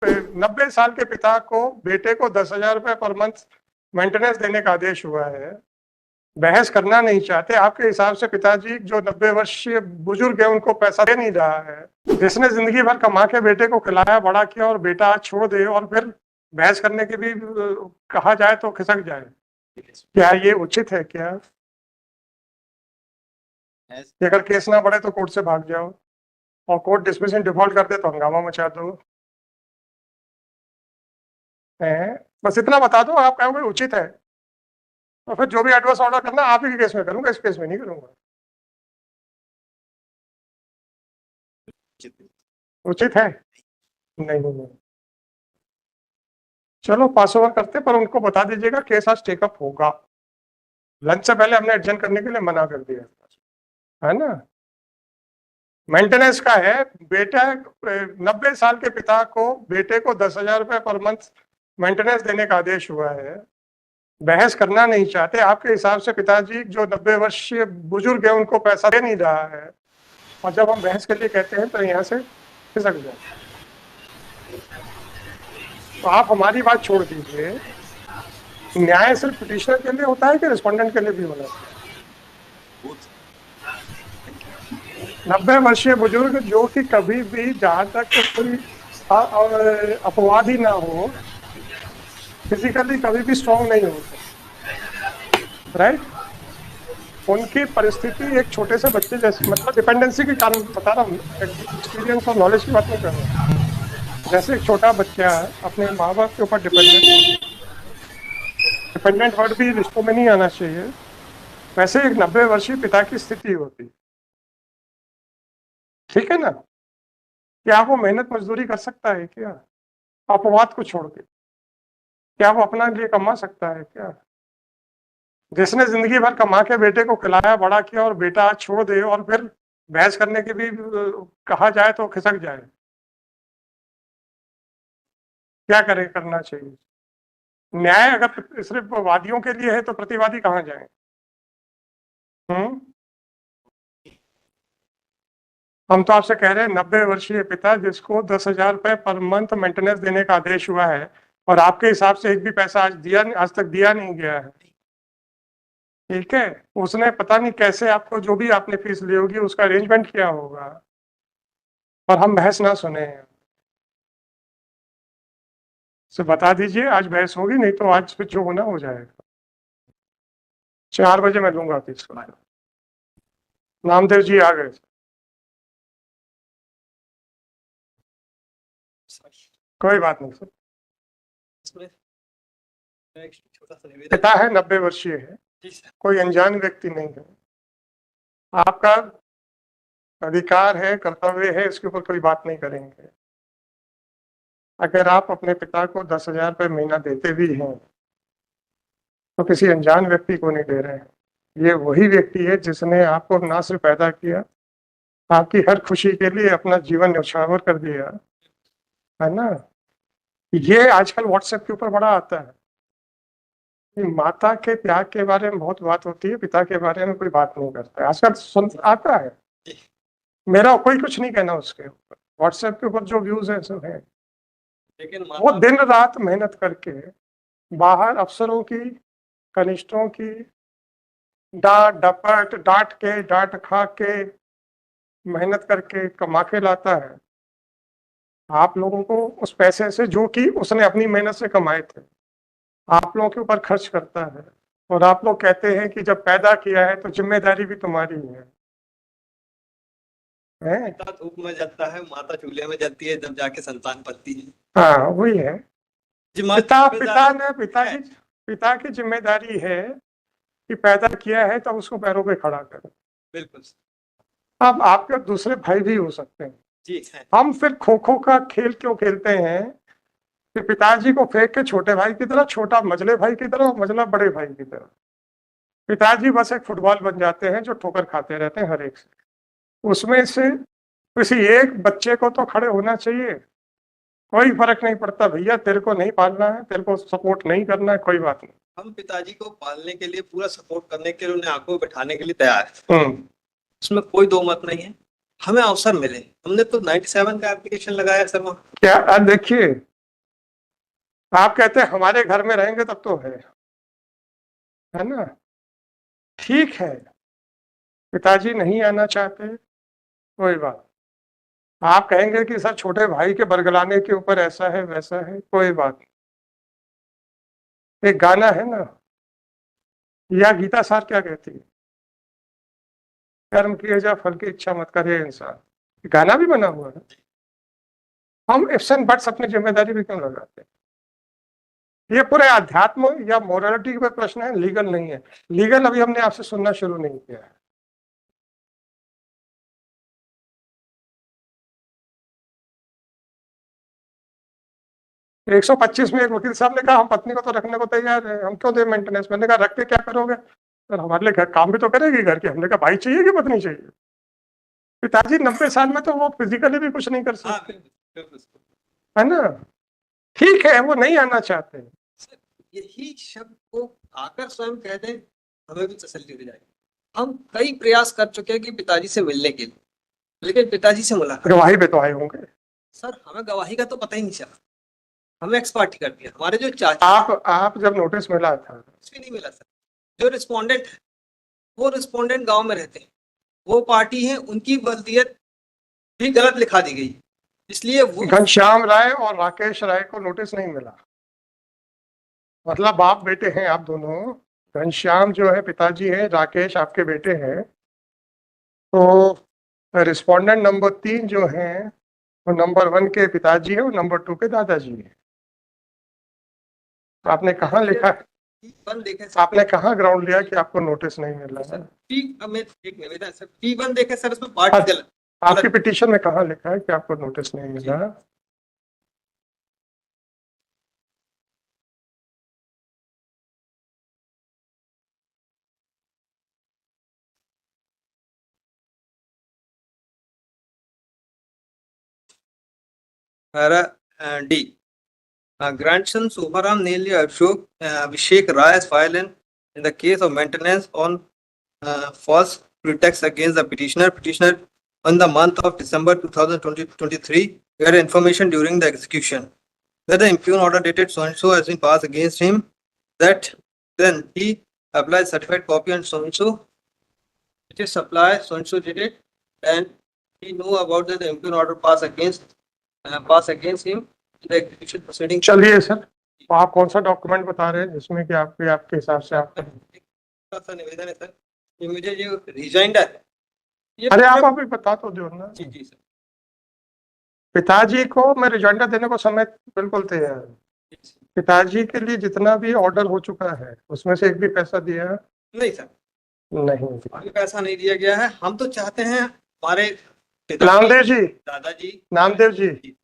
90 साल के पिता को बेटे को 10,000 रुपए पर मंथ मेंटेनेंस देने का आदेश हुआ है। बहस करना नहीं चाहते। आपके हिसाब से पिताजी जो 90 वर्षीय बुजुर्ग है उनको पैसा दे नहीं रहा है, जिसने जिंदगी भर कमा के बेटे को खिलाया बड़ा किया और बेटा आज छोड़ दे और फिर बहस करने के भी कहा जाए तो खिसक जाए, क्या ये उचित है? क्या अगर केस ना बढ़े तो कोर्ट से भाग जाओ और कोर्ट डिस्मिशन डिफॉल्ट कर दे तो हंगामा मचा दो? बस इतना बता दो, आप कहोगे उचित है तो फिर जो भी एडवर्स ऑर्डर करना आप ही के केस में करूंगा, इस केस में नहीं करूंगा। उचित है? नहीं नहीं, चलो पास ओवर करते, पर उनको बता दीजिएगा केस आज टेकअप होगा। लंच से पहले हमने एडजन करने के लिए मना कर दिया है ना। मेंटेनेंस का है, बेटा 90 साल के पिता को बेटे को 10,000 रुपए पर मंथ मेंटेनेंस देने का आदेश हुआ है। बहस करना नहीं चाहते। आपके हिसाब से पिताजी जो 90 वर्षीय बुजुर्ग है उनको पैसा दे नहीं रहा है, और जब हम बहस के लिए कहते हैं तो यहाँ से खिसक जाए। तो आप हमारी बात छोड़ दीजिए, न्याय सिर्फ पिटिशनर के लिए होता है कि रिस्पोंडेंट के लिए भी होना चाहिए? 90 वर्षीय बुजुर्ग जो कि कभी भी, जहां तक कोई अपवाद ही ना हो, फिजिकली कभी भी स्ट्रॉन्ग नहीं होते, राइट? उनकी परिस्थिति एक छोटे से बच्चे जैसे, मतलब डिपेंडेंसी के कारण बता रहा हूँ, एक्सपीरियंस और नॉलेज की बात नहीं कर रहा हूँ। जैसे एक छोटा बच्चा अपने माँ बाप के ऊपर डिपेंडेंट वर्ड भी रिश्तों में नहीं आना चाहिए, वैसे एक 90 वर्षीय पिता की स्थिति होती, ठीक है ना? क्या वो मेहनत मजदूरी कर सकता है क्या, अपवाद को छोड़ के? क्या वो अपना लिए कमा सकता है क्या? जिसने जिंदगी भर कमा के बेटे को खिलाया बड़ा किया और बेटा आज छोड़ दे और फिर बहस करने के भी कहा जाए तो खिसक जाए, क्या करे, करना चाहिए? न्याय अगर सिर्फ वादियों के लिए है तो प्रतिवादी कहाँ जाए? हम तो आपसे कह रहे हैं 90 वर्षीय पिता जिसको 10,000 रुपए पर मंथ मेंटेनेंस देने का आदेश हुआ है, और आपके हिसाब से एक भी पैसा आज तक दिया नहीं गया है, ठीक है? उसने पता नहीं कैसे आपको, जो भी आपने फीस ली होगी उसका अरेंजमेंट किया होगा, और हम बहस ना सुने। से बता दीजिए आज बहस होगी, नहीं तो आज फिर जो होना हो जाएगा। 4 बजे मैं लूंगा फीस को। नामदेव जी आ गए। कोई बात नहीं सर, पिता है, 90 वर्षीय है, कोई अनजान व्यक्ति नहीं है। आपका अधिकार है, कर्तव्य है, इसके ऊपर कोई बात नहीं करेंगे। अगर आप अपने पिता को 10,000 रुपये महीना देते भी हैं तो किसी अनजान व्यक्ति को नहीं दे रहे हैं। ये वही व्यक्ति है जिसने आपको ना सिर्फ पैदा किया, आपकी हर खुशी के लिए अपना जीवन न्यौछावर कर दिया, है ना? ये आजकल व्हाट्सएप के ऊपर बड़ा आता है, माता के त्याग के बारे में बहुत बात होती है, पिता के बारे में कोई बात नहीं करता है। आजकल सुन आता है, मेरा कोई कुछ नहीं कहना उसके ऊपर, व्हाट्सएप के ऊपर जो व्यूज है सब है। लेकिन वो दिन रात मेहनत करके बाहर अफसरों की, कनिष्ठों की डांट के, डांट खा के, मेहनत करके कमा के लाता है। आप लोगों को उस पैसे से, जो कि उसने अपनी मेहनत से कमाए थे, आप लोगों के ऊपर खर्च करता है, और आप लोग कहते हैं कि जब पैदा किया है तो जिम्मेदारी भी तुम्हारी है। पिता धूप में जलता है, माता चूल्हे में जलती है, जब जाके संतान पलती है। हाँ वही है, पिता की जिम्मेदारी है कि पैदा किया है तो उसको पैरों पे खड़ा करे। बिल्कुल। अब आपके दूसरे भाई भी हो सकते हैं जी। हम फिर खो खो का खेल क्यों खेलते हैं कि पिताजी को फेंक के छोटे भाई की तरह, छोटा मझले भाई की तरह, मझला बड़े भाई की तरह, पिताजी बस एक फुटबॉल बन जाते हैं जो ठोकर खाते रहते हैं हर एक से। उसमें से किसी एक बच्चे को तो खड़े होना चाहिए। कोई फर्क नहीं पड़ता भैया, तेरे को नहीं पालना है, तेरे को सपोर्ट नहीं करना है, कोई बात नहीं। हम पिताजी को पालने के लिए, पूरा सपोर्ट करने के लिए, उन्हें आंखों में बैठाने के लिए तैयार है, उसमें कोई दो मत नहीं है। हमें अवसर मिले। हमने तो 97 का एप्लीकेशन लगाया सर वहाँ। क्या देखिए, आप कहते हैं हमारे घर में रहेंगे तब तो है ना, ठीक है। पिताजी नहीं आना चाहते, कोई बात। आप कहेंगे कि सर छोटे भाई के बरगलाने के ऊपर ऐसा है वैसा है, कोई बात। एक गाना है ना, या गीता सार क्या कहती है, कर्म किए जा फल की इच्छा मत करे इंसान। गाना भी बना हुआ है। हम इफ्स एंड बट्स अपनी जिम्मेदारी भी क्यों लगाते हैं? ये पूरे अध्यात्म या मोरालिटी का प्रश्न है, लीगल नहीं है। लीगल अभी हमने आपसे सुनना शुरू नहीं किया है। एक 125 में एक वकील साहब ने कहा हम पत्नी को तो रखने को तैयार है, हम क्यों दे मेंटेनेंस। मैंने कहा रख के क्या करोगे सर, हमारे लिए घर काम भी तो करेगी घर के। हमने कहा भाई चाहिए कि पत्नी चाहिए। पिताजी 90 साल में तो वो फिजिकली भी कुछ नहीं कर हाँ, सकते, बिल्कुल। है ना। ठीक है, वो नहीं आना चाहते। सर यही शब्द को आकर स्वयं कह दें, हमें भी तसल्ली हो जाएगी। हम कई प्रयास कर चुके हैं कि पिताजी से मिलने के लिए, लेकिन पिताजी से मुलाकात। गवाही पे तो आए होंगे सर हमें गवाही का तो पता ही नहीं चला, हमें एक्सपर्ट कर दिया। हमारे जो चाचा, आप जब नोटिस मिला था, कुछ भी नहीं मिला सर। जो रिस्पोंडेंट है वो रिस्पोंडेंट गांव में रहते हैं, वो पार्टी है, उनकी वल्दियत भी गलत लिखा दी गई, इसलिए वो घनश्याम राय और राकेश राय को नोटिस नहीं मिला। मतलब बाप बेटे हैं आप दोनों। घनश्याम जो है पिताजी है, राकेश आपके बेटे हैं। तो रिस्पोंडेंट नंबर 3 जो है वो नंबर 1 के पिताजी है और नंबर 2 के दादाजी है। आपने कहाँ लिखा, P1 देखे आपने कहाँ ग्राउंड लिया कि आपको नोटिस नहीं मिला है? एक निवेदन सर, P1 देखे सर, इसमें पार्टी गलत। आपकी पिटीशन में कहाँ लिखा है कि आपको नोटिस नहीं मिला? D. Grandson Subharam Neeli Ashok Abhishek Ray's file in the case of maintenance on false pretext against the petitioner. Petitioner on the month of December 2023 had information during the execution that the impugn order dated so and so has been passed against him. That then he applied certified copy and so and so, which is supply so and so did it, and he know about that the impugn order passed against him. चलिए sir, तो आप कौन सा document बता रहे हैं जिसमें कि आपके हिसाब से आप निवेदन है सर, ये मुझे जो रिजाइंड है, अरे आप अभी बता तो दो ना। जी सर। पिताजी को मैं रिजाइंडर देने को समय बिल्कुल तैयार है। पिताजी के लिए जितना भी ऑर्डर हो चुका है उसमें से एक भी पैसा दिया है? नहीं सर, नहीं, पैसा नहीं दिया गया है। हम तो चाहते हैं हमारे नामदेव जी, दादाजी, नामदेव जी,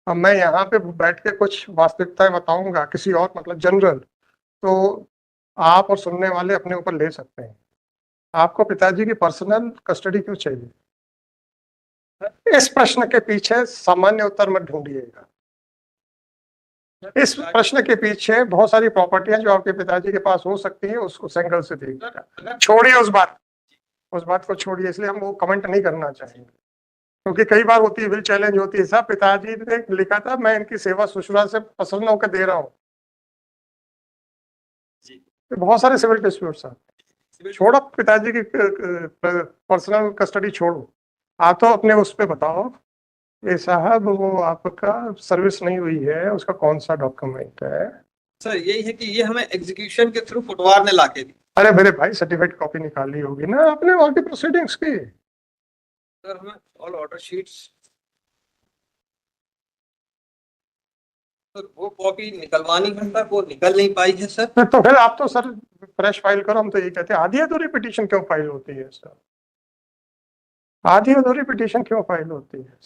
अब मैं यहाँ पे बैठ के कुछ वास्तविकताएं बताऊंगा किसी और मतलब जनरल, तो आप और सुनने वाले अपने ऊपर ले सकते हैं। आपको पिताजी की पर्सनल कस्टडी क्यों चाहिए? इस प्रश्न के पीछे सामान्य उत्तर मत ढूंढिएगा। इस प्रश्न के पीछे बहुत सारी प्रॉपर्टियां जो आपके पिताजी के पास हो सकती है, उसको एंगल से देखिएगा। छोड़िए उस बात को छोड़िए, इसलिए हम वो कमेंट नहीं करना चाहेंगे, क्योंकि कई बार होती है विल चैलेंज होती है। साहब पिताजी ने लिखा था मैं इनकी सेवा सुश्रा से प्रसन्न होकर दे रहा हूँ। बहुत सारे सिविल डिस्प्यूट्स हैं। छोड़ो पिताजी की पर्सनल कस्टडी छोड़ो, आप तो अपने उस पे बताओ ये साहब वो आपका सर्विस नहीं हुई है, उसका कौन सा डॉक्यूमेंट है? सर यही है कि ये हमें एग्जीक्यूशन के थ्रू फुटवार ने लाके दी। अरे मेरे भाई सर्टिफिकेट कॉपी निकाली होगी ना आपने और की प्रोसीडिंग्स की। सर हमें ऑल ऑर्डर शीट्स, सर वो कॉपी निकलवानी है सर, वो निकल नहीं पाई है सर। तो फिर आप तो सर फ्रेश फाइल करो। हम तो ये कहते हैं आधी अधूरी पिटीशन क्यों फाइल होती है सर? आधी अधूरी पिटीशन क्यों फाइल होती है?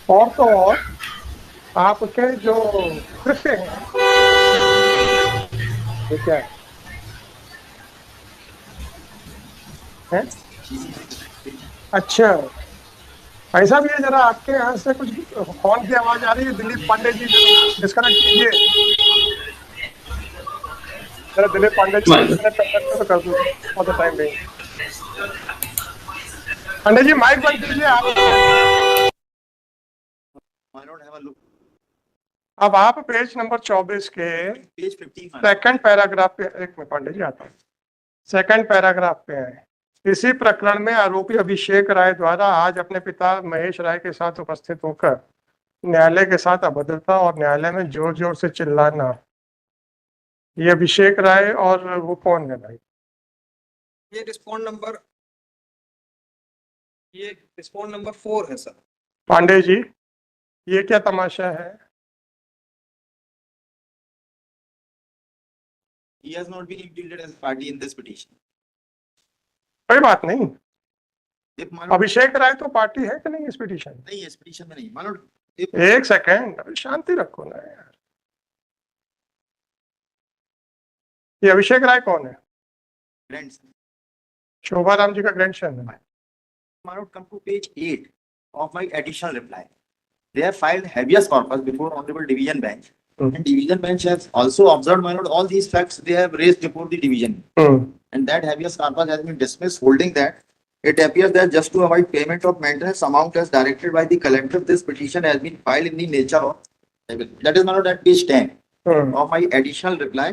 और तो और आपके जो कृत्य हैं ये क्या है? अच्छा ऐसा भी है, जरा आपके यहाँ से कुछ फोन की आवाज आ रही है। दिलीप पांडे जी डिस्कनेक्ट कीजिए। जरा दिलीप पांडे जी तो कर दो for the time being. Pandey ji mike बंद कीजिए आप। I don't have a look. अब आप पेज नंबर 24 के Page 15. सेकंड पैराग्राफ पे, एक मिनट पांडे जी आता हूँ, सेकंड पैराग्राफ पे है। इसी प्रकरण में आरोपी अभिषेक राय द्वारा आज अपने पिता महेश राय के साथ उपस्थित होकर न्यायालय के साथ अभद्रता और न्यायालय में जोर जोर से चिल्लाना, ये अभिषेक राय और वो कौन है भाई? ये रिस्पॉन्ड नंबर 4 है सर। पांडे जी ये क्या तमाशा है? He has not been included as party in this petition. कोई बात नहीं, If my lord, अभिषेक राय तो पार्टी है कि नहीं इस पिटीशन में? नहीं, इस petition में नहीं, my lord, if एक सेकंड, अभी शांति रखो ना यार। ये अभिषेक राय कौन है? grandson, शोभा राम जी का ग्रैंडसन है। my lord, come to page 8 of my additional reply. They have filed habeas corpus before Honorable Division Bench. And Division Bench has also observed, my lord, all these facts they have raised before the division. And that habeas corpus has been dismissed, holding that it appears that just to avoid payment of maintenance amount as directed by the collector, this petition has been filed in the nature of, that is, my lord, at page 10 of my additional reply,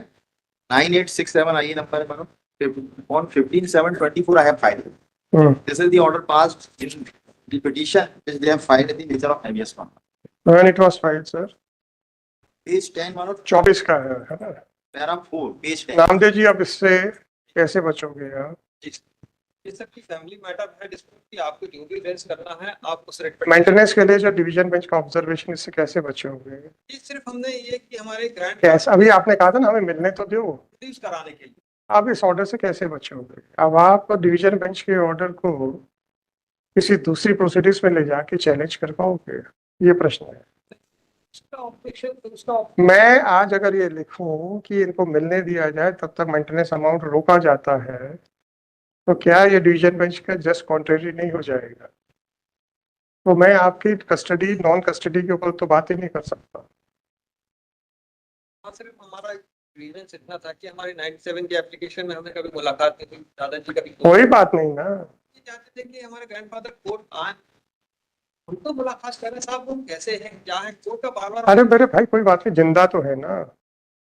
9867 IE number, my lord, on 15/7/24 I have filed. This is the order passed in the petition which they have filed in the nature of habeas corpus. When it was filed, sir? Page 10, my lord, 24 का है ना? para 4, page 10. Namdev ji अब इससे कैसे बचोगे यार? ये सब की फैमिली मैटर है, जिसमें आपको जो भी रेंज करना है आप उस रेट पे मेंटेनेंस के लिए जो डिवीजन बेंच का ऑब्जर्वेशन, इससे कैसे बचोगे? ये सिर्फ हमने ये कि हमारे ग्रांट कैसे, अभी आपने कहा था ना हमें मिलने तो दो, यूज कराने के लिए आप इस ऑर्डर से कैसे बचोगे? अब आप डिवीजन बेंच के ऑर्डर को किसी दूसरी प्रोसीडिंग्स में ले जाके चैलेंज कर पाओगे? ये प्रश्न है। उसका ऑब्जेक्शन तो उसका मैं आज अगर ये लिखूं कि इनको मिलने दिया जाए तब तक मेंटेनेंस अमाउंट रोका जाता है, तो क्या ये डिवीजन बेंच का जस्ट कॉन्ट्रेरी नहीं हो जाएगा? तो मैं आपकी कस्टडी नॉन कस्टडी के ऊपर तो बात ही नहीं कर सकता। सिर्फ हमारा ग्रीवेंस इतना था कि हमारी 97 की एप्लीकेशन में हमने कभी मुलाकात नहीं की, दादाजी कभी कोई बात नहीं ना, ये चाहते थे कि हमारे ग्रैंडफादर कोर्ट आए, उनको मुलाकात करें, साहब वो कैसे हैं क्या है, कोर्ट का बार बार। अरे मेरे भाई कोई बात नहीं, जिंदा तो है ना।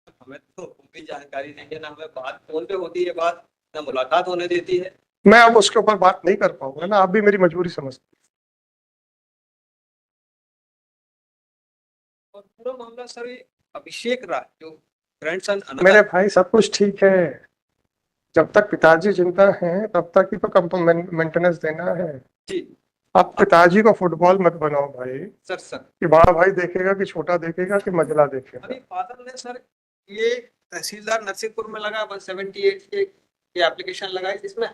हमें तो भी जानकारी नहीं है ना, हमें बात फोन पे होती है, बात ना मुलाकात होने देती है। मैं अब उसके ऊपर बात नहीं कर पाऊंगा ना, आप भी मेरी मजबूरी समझते। और पूरा मामला सर ये अभिषेक राय जो ग्रैंडसन मेरे भाई सब कुछ ठीक है, जब तक पिताजी जिंदा हैं तब तक ही तो मेंटेनेंस देना है जी। अब पिताजी को फुटबॉल मत बनाओ भाई, सर कि बड़ा भाई देखेगा कि छोटा देखेगा कि मजला देखेगा। अभी फादर ने सर ये तहसीलदार नरसिंहपुर में लगा 178 के एप्लीकेशन लगाई, इसमें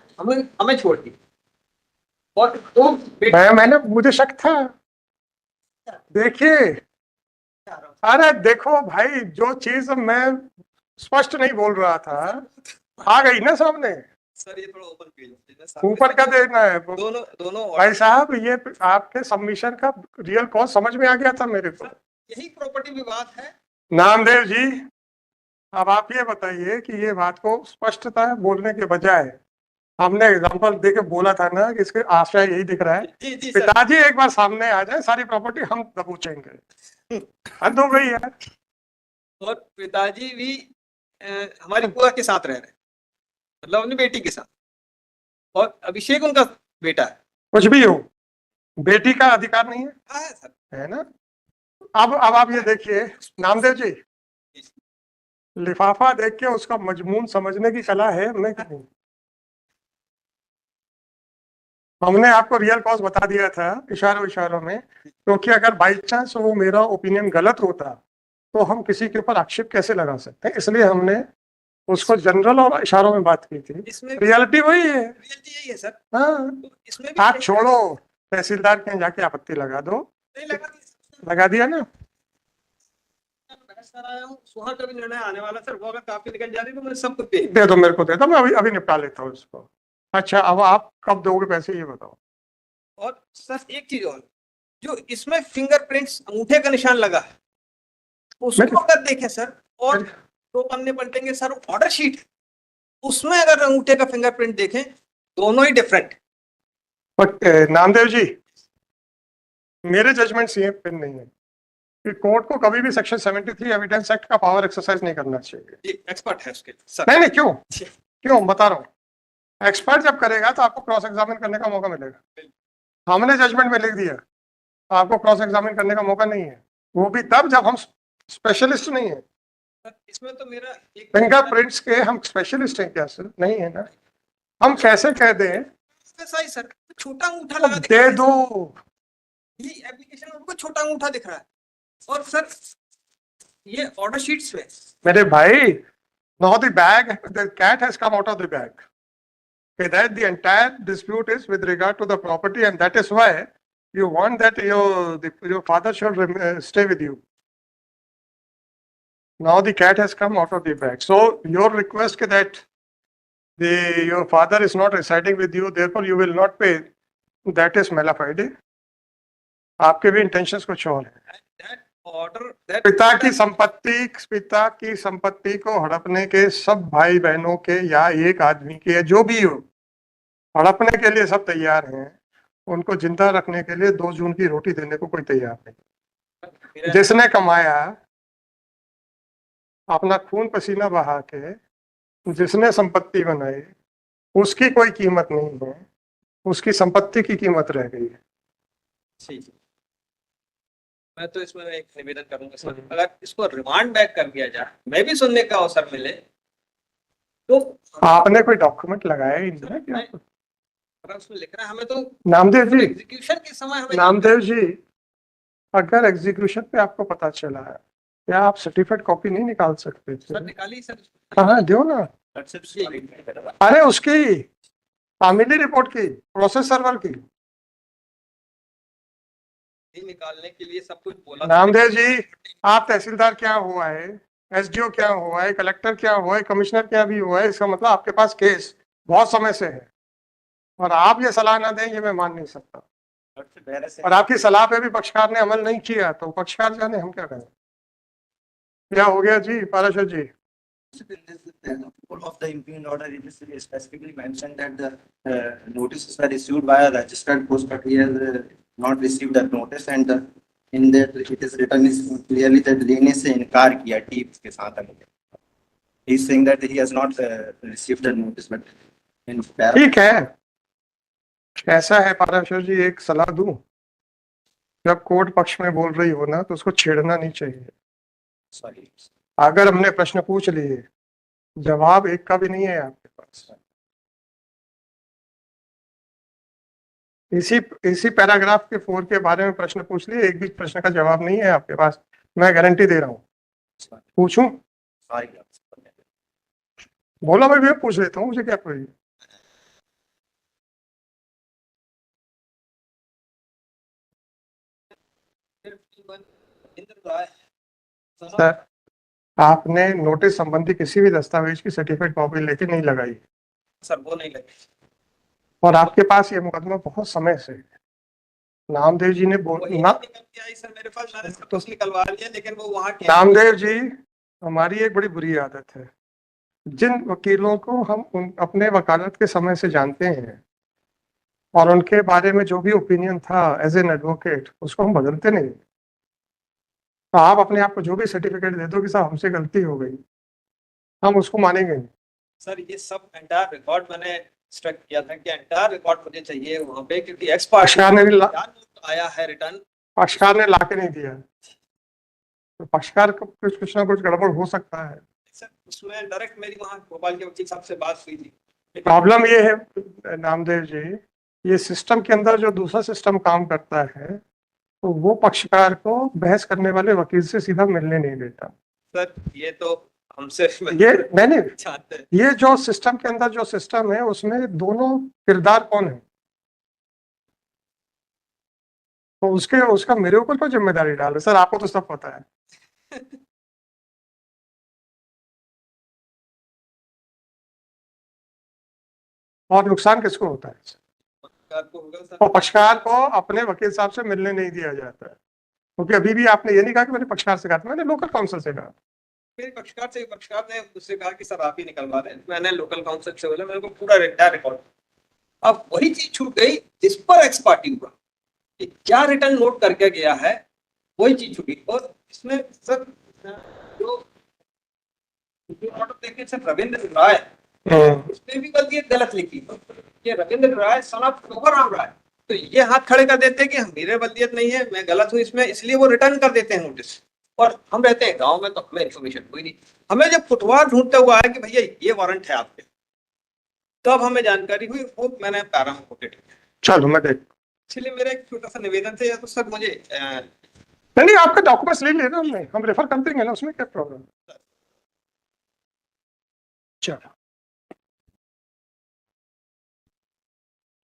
हमें छोड़ दी और तो मैंने मुझे शक था। देखिए, अरे देखो भाई, जो चीज मैं स्पष्ट नहीं बोल रहा था आ गई ना सामने। सर ये थोड़ा ओपन पेज ऊपर का देना है दोनों भाई साहब, ये आपके सबमिशन का रियल कॉज समझ में आ गया था मेरे को। यही प्रॉपर्टी विवाद है। नामदेव जी अब आप ये बताइए कि ये बात को स्पष्टता बोलने के बजाय हमने एग्जांपल देके बोला था ना कि इसके आशय यही दिख रहा है, जी पिताजी एक बार सामने आ जाए सारी प्रॉपर्टी हम दबोचेंगे। हद हो गई यार। और पिताजी भी हमारी बुआ के साथ रह रहे हैं, मतलब अपनी बेटी के साथ, और अभिषेक उनका बेटा है। कुछ भी हो, बेटी का अधिकार नहीं है? हाँ सर, है ना। अब आप ये देखिए नामदेव जी, लिफाफा देख के उसका मजमून समझने की कला है हमें कि नहीं? हमने आपको रियल कॉज बता दिया था इशारों में, क्योंकि अगर बाई चांस वो मेरा ओपिनियन गलत होता तो हम किसी के ऊपर आक्षेप कैसे लगा सकते हैं, इसलिए हमने उसको जनरल और इशारों में बात की थी। इसमें रियलिटी वही है। रियलिटी यही है सर। हाँ, तो इसमें भी आप छोड़ो, तहसीलदार के यहाँ जाके आपत्ति लगा दो। नहीं लगा दिया ना। सुहा का भी निर्णय आने वाला सर, वो अगर काफी निकल जाती तो मैं सब कुछ दे दो, मेरे को दे दो, मैं अभी निपटा लेता हूँ इसको। अच्छा अब आप कब दोगे पैसे ये बताओ। और सर एक चीज और, जो इसमें फिंगरप्रिंट्स अंगूठे का निशान लगा है उसको अगर देखें सर, और तो पन्ने पलटेंगे सर, ऑर्डर शीट उसमें अगर अंगूठे का फिंगरप्रिंट देखें दोनों ही डिफरेंट। बट नामदेव जी, मेरे जजमेंट ये पे नहीं है कि कोर्ट को कभी भी सेक्शन 73 एविडेंस एक्ट का पावर एक्सरसाइज नहीं करना चाहिए। एक्सपर्ट है उसके सर। नहीं नहीं, क्यों क्यों बता रहा हूँ। एक्सपर्ट जब करेगा तो आपको क्रॉस एग्जामिन करने का मौका मिलेगा। हमने जजमेंट में लिख दिया आपको क्रॉस एग्जामिन करने का मौका नहीं है, वो भी तब जब हम स्पेशलिस्ट नहीं है। सर इसमें तो मेरा एक फिंगरप्रिंट्स के हम स्पेशलिस्ट हैं क्या सर? नहीं है ना। हम कैसे कह दें सही सर, छोटा अंगूठा लगा दे दो। ये एप्लीकेशन में उनको छोटा अंगूठा दिख रहा है, और सर ये ऑर्डर शीट्स पे मेरे भाई, now the bag, the cat has come out of the bag. Okay, that the entire dispute is with regard to the property, and that is why you want that your father should stay with you. Now the cat has come out of the bag. So your request that your father is not residing with you, therefore you will not pay, that is mala fide. आपके भी intentions कुछ और है। that order that पिता की संपत्ति को हड़पने के सब भाई बहनों के या एक आदमी के या जो भी हो, हड़पने के लिए सब तैयार हैं। उनको जिंदा रखने के लिए 2 जून की रोटी देने को कोई तैयार नहीं। जिसने कमाया, अपना खून पसीना बहा के जिसने संपत्ति बनाई, उसकी कोई कीमत नहीं है, उसकी संपत्ति की कीमत रह गई है। ठीक। मैं तो इसमें एक निवेदन करूंगा सर, अगर इसको रिमांड बैक कर दिया जाए, मैं भी सुनने का अवसर मिले, तो आपने कोई डॉक्यूमेंट लगाया ही नहीं क्या? अगर उसमें लिख रहा है हमें तो नामदेव जी, एग्जीक्यूशन के समय हमें नामदेव जी, अगर एग्जीक्यूशन पे आपको पता चला है, क्या आप सर्टिफाइड कॉपी नहीं निकाल सकते थे? सर निकाली सर। हाँ दो ना। अरे उसकी फैमिली रिपोर्ट की, प्रोसेस सर्वर की। निकालने के लिए सब कुछ बोला। नामदेव जी, आप तहसीलदार क्या हुआ है, एसडीओ क्या हुआ है, कलेक्टर क्या हुआ है, कमिश्नर क्या भी हुआ है, इसका मतलब आपके पास केस बहुत समय से है, और आप ये सलाह ना दें ये मैं मान नहीं सकता। और आपकी सलाह पे भी पक्षकार ने अमल नहीं किया, तो पक्षकार जाने हम क्या करें। क्या हो गया जी पाराशर जी? Of the impugned order, it is specifically mentioned that the notices were issued by a registered post, but he has not received that notice, and in that it is written is clearly that लेने से इनकार किया tips के साथ। He is saying that he has not received the notice, but in ठीक है, ऐसा है पाराशर जी, एक सलाह दूं, जब कोर्ट पक्ष में बोल रही हो ना तो उसको छेड़ना नहीं चाहिए। sorry. अगर हमने प्रश्न पूछ लिए, जवाब एक का भी नहीं है आपके पास। इसी पैराग्राफ के 4 के बारे में प्रश्न पूछ लिए, एक भी प्रश्न का जवाब नहीं है आपके पास। मैं गारंटी दे रहा हूँ। पूछूं? Sorry. बोला मैं भी पूछ लेता हूँ, मुझे क्या कोई। सर, आपने नोटिस संबंधी किसी भी दस्तावेज की सर्टिफाइड कॉपी लेके नहीं लगाई। सर वो नहीं लगी, और आपके पास ये मुकदमा बहुत समय से है। नामदेव जी ने सर मेरे पास मैंने सब कुछ निकलवा लिया, लेकिन वो वहाँ नामदेव जी, हमारी एक बड़ी बुरी आदत है, जिन वकीलों को हम अपने वकालत के समय से जानते हैं और उनके बारे में जो भी ओपिनियन था एज एन एडवोकेट, उसको हम बदलते नहीं। तो आप अपने आप को जो भी सर्टिफिकेट दे दो कि साहब हमसे गलती हो गई, हम उसको मानेंगे नहीं। सर ये सब एंटायर रिकॉर्ड मैंने इंस्ट्रक्ट किया था कि एंटायर रिकॉर्ड मुझे चाहिए वहाँ पे, क्योंकि एक्सपर्ट आया है रिटर्न, पक्षकार ने लाके नहीं दिया, तो पक्षकार को कुछ ना कुछ गड़बड़ हो सकता है। सर उसमें डायरेक्ट मेरी वहाँ भोपाल के वकील साहब से बात हुई थी। प्रॉब्लम ये है नामदेव जी, ये सिस्टम के अंदर जो दूसरा सिस्टम काम करता है, तो वो पक्षकार को बहस करने वाले वकील से सीधा मिलने नहीं देता। सर ये तो हमसे ये नहीं, चाहते हैं। ये जो सिस्टम के अंदर जो सिस्टम है, उसमें दोनों किरदार कौन है, तो उसका मेरे ऊपर तो जिम्मेदारी डाल रहे। सर आपको तो सब पता है। और नुकसान किसको होता है? और पक्षकार को अपने वकील साहब से मिलने नहीं दिया जाता है, क्योंकि अभी भी आपने ये नहीं कहा कि मैंने पक्षकार से कहा था, मैंने लोकल काउंसिल से कहा। मेरे पक्षकार ने उससे कहा कि सर आप ही निकलवा दें। मैंने लोकल काउंसिल से बोला, मेरे को पूरा रिकॉर्ड। अब वही चीज छूट गई जिस पर एक्स पार्टी हुआ, कि क्या रिटर्न नोट करके गया है, वही चीज छूटी। और इसमें सर जो ऑर्डर देखे सर रविंद्र राय, उसने भी गलती गलत लिखी। ये रविंद्र राय सन ऑफ शोभाराम राय, तो ये हाथ खड़े कर देते हैं कि मेरे बल्दियत नहीं है, मैं गलत हूँ इसमें, इसलिए वो रिटर्न कर देते हैं नोटिस। और हम रहते हैं गांव में, तो हमें इन्फॉर्मेशन कोई नहीं। हमें जब फुटवार ढूंढते हुआ आया कि भैया ये वारंट है आपके, तब हमें जानकारी हुई, वो मैंने पैरा में कोटेड किया। चलो मैं देख, इसलिए मेरा एक छोटा सा निवेदन था, या तो सर मुझे नहीं आपका डॉक्यूमेंट्स ले लेना, हम रेफर कर देंगे ना, उसमें क्या प्रॉब्लम। चलो